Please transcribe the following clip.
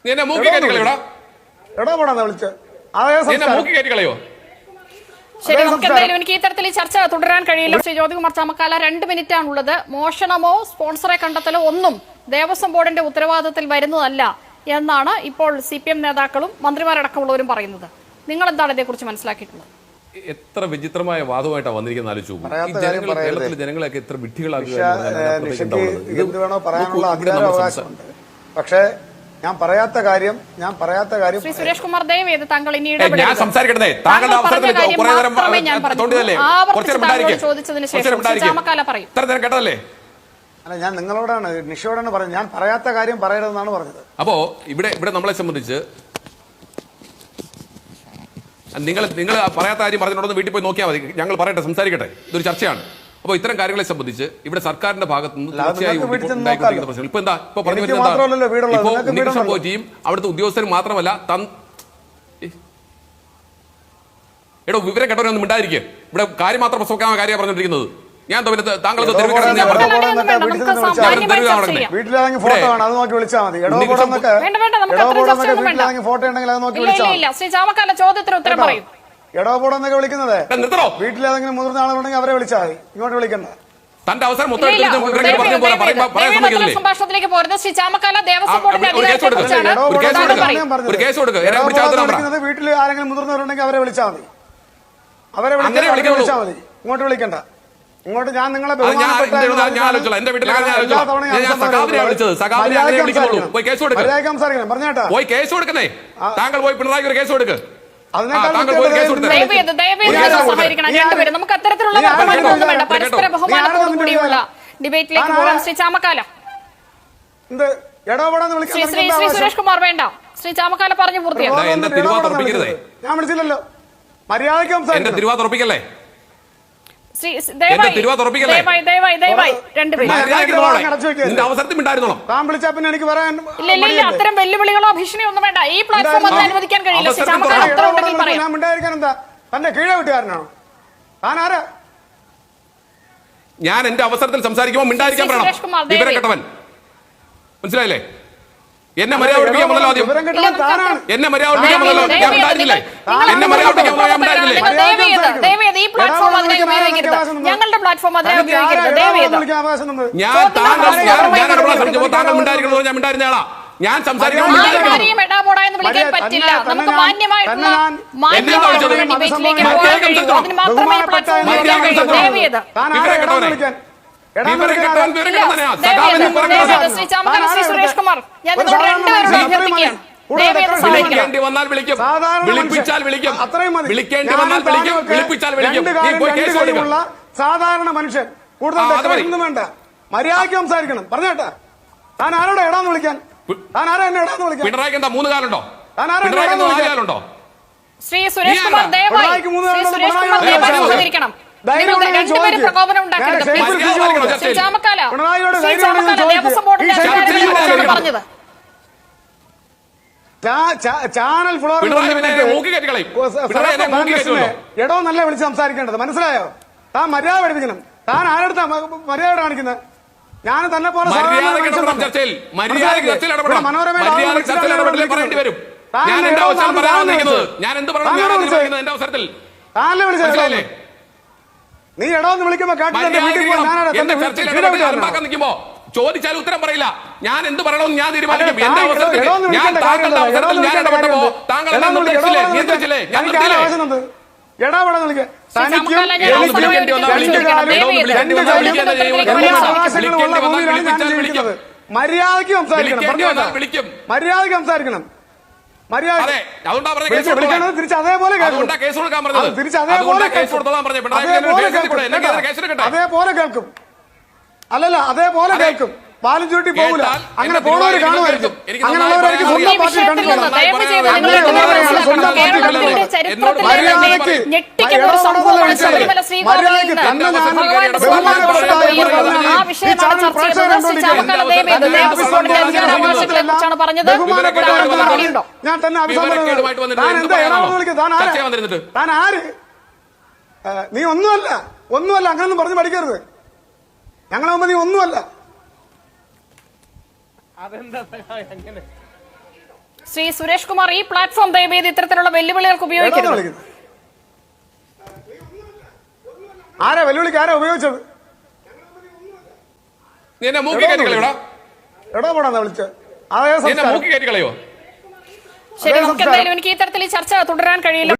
എന്നെ മൂക്കി കയറ്റി കളയോടാ. എടോപോടാ വിളിച്ച് എന്നെ മൂക്കി കയറ്റി കളയോ? ശരി, നമുക്ക് എന്തായാലും എനിക്ക് ഈ തരത്തിൽ ഈ ചർച്ച തുടരാൻ കഴിയില്ല. ശ്രീ ജ്യോതികുമാർ ചാമക്കാല, 2 മിനിറ്റാണുള്ളത്. മോഷണമോ സ്പോൺസറെ കണ്ടെത്തലോ ഒന്നും ദേവസ്വം ബോർഡിന്റെ ഉത്തരവാദിത്തത്തിൽ വരുന്നതല്ല എന്നാണ് ഇപ്പോൾ CPM നേതാക്കളും മന്ത്രിമാരടക്കമുള്ളവരും പറയുന്നത്. നിങ്ങൾ എന്താണ് ഇതേക്കുറിച്ച് മനസ്സിലാക്കിയിട്ടുള്ളത്? എത്ര വിചിത്രമായ വാദമായിട്ടാണ് വന്നിരിക്കുന്ന ആലോചിച്ചു. കേരളത്തിലെ ജനങ്ങളെയൊക്കെ എത്ര വിഡ്ഢികളാക്കുക. പക്ഷേ ഞാൻ പറയാത്ത കാര്യം ശ്രീ സുരേഷ് കുമാർ ദയവേത് താങ്കൾ ഇനി ഞാൻ സംസാരിക്കട്ടെ. താങ്കളുടെ അവസരത്തിൽ കുറെ നേരം ചോദിച്ചതിന് ശേഷം ചാമക്കാല പറയും. ഇത്ര നേരം കേട്ടതല്ലേ? അല്ല, ഞാൻ നിങ്ങളോടാണ്, നിഷയോടാണ് പറഞ്ഞത്. ഞാൻ പറയാത്ത കാര്യം പറയരുതെന്നാണ് പറഞ്ഞത്. അപ്പോ ഇവിടെ നമ്മളെ സംബന്ധിച്ച് നിങ്ങൾ പറയാത്ത കാര്യം പറഞ്ഞിട്ടുണ്ടെന്ന് വീട്ടിൽ പോയി നോക്കിയാൽ മതി. ഞങ്ങൾ പറയട്ടെ, സംസാരിക്കട്ടെ. ഇതൊരു ചർച്ചയാണ്. അപ്പോൾ ഇത്തരം കാര്യങ്ങളെ സംബന്ധിച്ച് ഇവിടെ സർക്കാരിന്റെ ഭാഗത്ത് നിന്ന് തീർച്ചയായും പ്രശ്നം ഇപ്പൊ എന്താ ഇപ്പൊ പറഞ്ഞു വരുന്നത്? ഇപ്പോ ഉണ്ണികൃഷ്ണൻ പോറ്റിയും അവിടുത്തെ ഉദ്യോഗസ്ഥരും മാത്രമല്ല എടോ വിവരം കേട്ടവരൊന്നും മിണ്ടായിരിക്കും. ഇവിടെ കാര്യം മാത്രം പ്രസവിക്കാൻ കാര്യം പറഞ്ഞിരിക്കുന്നത്. ഞാൻ താങ്കൾ ചോദ്യത്തിന് ഉത്തരം പറയും. എടോപോടെന്നൊക്കെ വിളിക്കുന്നത് വീട്ടിലേതെങ്കിലും മുതിർന്ന ആളുകളുണ്ടെങ്കിൽ അവരെ വിളിച്ചാൽ മതി, ഇങ്ങോട്ട് വിളിക്കണ്ട. തന്റെ അവസരം സംഭാഷണത്തിലേക്ക് പോരുന്നത് ശ്രീ ചാമക്കാല ദേവസ്വം ബോർഡിന്റെ വീട്ടിൽ ആരെങ്കിലും മുതിർന്നവരുണ്ടെങ്കിൽ അവരെ വിളിച്ചാൽ മതി, വിളിച്ചാൽ മതി, ഇങ്ങോട്ട് വിളിക്കണ്ട. ഇങ്ങോട്ട് ഞാൻ നിങ്ങളെ പറഞ്ഞേട്ടാ പോയി കേസ് കൊടുക്കുന്നേ. താങ്കൾ പോയി പിണറായി ഒരു കേസ് കൊടുക്ക്. നമുക്ക് അത്തരത്തിലുള്ള വേണ്ട, പരസ്പര ബഹുമാനത്തോടു കൂടിയുള്ള ഡിബേറ്റിലേക്ക് പോകാം. ശ്രീ ചാമക്കാല, ശ്രീ സുരേഷ് കുമാർ വേണ്ട, ശ്രീ ചാമക്കാല പറഞ്ഞു പൂർത്തിയാക്കും. ഞാൻ വിളിച്ചില്ലല്ലോ, മര്യാദയ്ക്ക് സംസാരിക്കല്ലേ? അത്തരം വെല്ലുവിളികളോ ഭീഷണിയോ ഒന്നും വേണ്ട. ഈ പ്ലാറ്റ്ഫോം അത് അനുവദിക്കാൻ കഴിയില്ല. തന്റെ കീഴെ വീട്ടുകാരനാണോ താനാരാ? ഞാൻ എന്റെ അവസരത്തിൽ സംസാരിക്കുമ്പോൾ മിണ്ടായിരിക്കാൻ പറയണം. വിവരം കേട്ടവൻ, മനസ്സിലായില്ലേ? എന്നെ മര്യാദ പഠിപ്പിക്കാൻ വന്നല്ലോ ആദ്യം. എന്നെ മര്യാദ പഠിപ്പിക്കാൻ വന്നല്ലോ. ഞാൻ ഉണ്ടായിരുന്നില്ലേ? എന്നെ മര്യാദ പഠിപ്പിക്കാൻ ഞാൻ ഉണ്ടായിരുന്നില്ലേ? ഞാൻ താങ്കൾ മിണ്ടായിരിക്കണോ? ഞാൻ മിണ്ടായിരുന്ന ആളാ. ഞാൻ സംസാരിക്കുമ്പോൾ സുരേഷ് കുമാർ വിളിക്കേണ്ടി വന്നാൽ വിളിക്കും, വിളിപ്പിച്ചാൽ വിളിക്കും, വിളിക്കേണ്ടി വന്നാൽ വിളിക്കും, വിളിപ്പിച്ചാൽ വിളിക്കും. സാധാരണ മനുഷ്യൻ കൂടുതൽ വേണ്ട, മര്യാദയ്ക്ക് സംസാരിക്കണം. പറഞ്ഞേട്ടാ, താൻ ആരോടെ എടാന്ന് വിളിക്കാൻ? താൻ ആരാ എന്നെ എടാന്ന് വിളിക്കാൻ? പിണറായിക്ക് എന്താ 3 കാലുണ്ടോ? പിണറായിക്ക് 4 കാലുണ്ടോ? ശ്രീ സുരേഷ് കുമാർ ദയവായി പ്രതികരിക്കണം. പ്രകോപനം ഉണ്ടാക്കരുത്. പറഞ്ഞത് ചാനൽ എടോ നല്ല വിളിച്ച് സംസാരിക്കേണ്ടത്, മനസ്സിലായോ? താൻ മര്യാദ പഠിപ്പിക്കണം. താൻ ആരെടുത്താ മര്യാദ കാണിക്കുന്നത്? ഞാൻ തന്നെ പോലെ നീ എടോന്ന് വിളിക്കുമ്പോ ചോദിച്ചാൽ ഉത്തരം പറയില്ല. ഞാൻ എന്ത് പറയണമെന്ന് ഞാൻ തീരുമാനിക്കും. എന്റെ അവസരത്തിൽ ഞാൻ താങ്കളുടെ അവസരത്തിൽ ഞാൻ ഇടപെട്ടപ്പോ താങ്കൾ നിയന്ത്രിച്ചില്ലേ? ഞാൻ മര്യാദയ്ക്ക് സംസാരിക്കണം. മര്യാദയ്ക്ക് സംസാരിക്കണം. തിരിച്ച് അതേപോലെ കേൾക്കും. അല്ലല്ല, അതേപോലെ കേൾക്കും. പാലും ചൂട്ടി പോകില്ല. അങ്ങനെ പോകുന്നവര് കാണുമായിരിക്കും. അങ്ങനെയുള്ളവരായിരിക്കും സ്വന്തം പാർട്ടി കണ്ടിട്ടുള്ളത്. ഞാൻ തന്നെ അഭിസംബോധന താൻ ആര്? നീ ഒന്നുമല്ല, അങ്ങനൊന്നും പറഞ്ഞു പഠിക്കരുത്. ഞങ്ങളാകുമ്പോ നീ ഒന്നുമല്ല. ശ്രീ സുരേഷ് കുമാർ, ഈ പ്ലാറ്റ്ഫോം ദയവേത് ഇത്തരത്തിലുള്ള വെല്ലുവിളികൾക്ക് ഉപയോഗിക്കരുത്. ആരാ വെല്ലുവിളിക്ക് ആരാ ഉപയോഗിച്ചത്? നീ എന്നെ മൂക്കി കയറ്റി കളയോടാ? എടാ പോടാ വിളിച്ചത്. മൂക്കി കയറ്റി കളയോ? ശരി, നമുക്ക് എന്തായാലും എനിക്ക് ഈ തരത്തിൽ ഈ ചർച്ച തുടരാൻ കഴിയില്ല.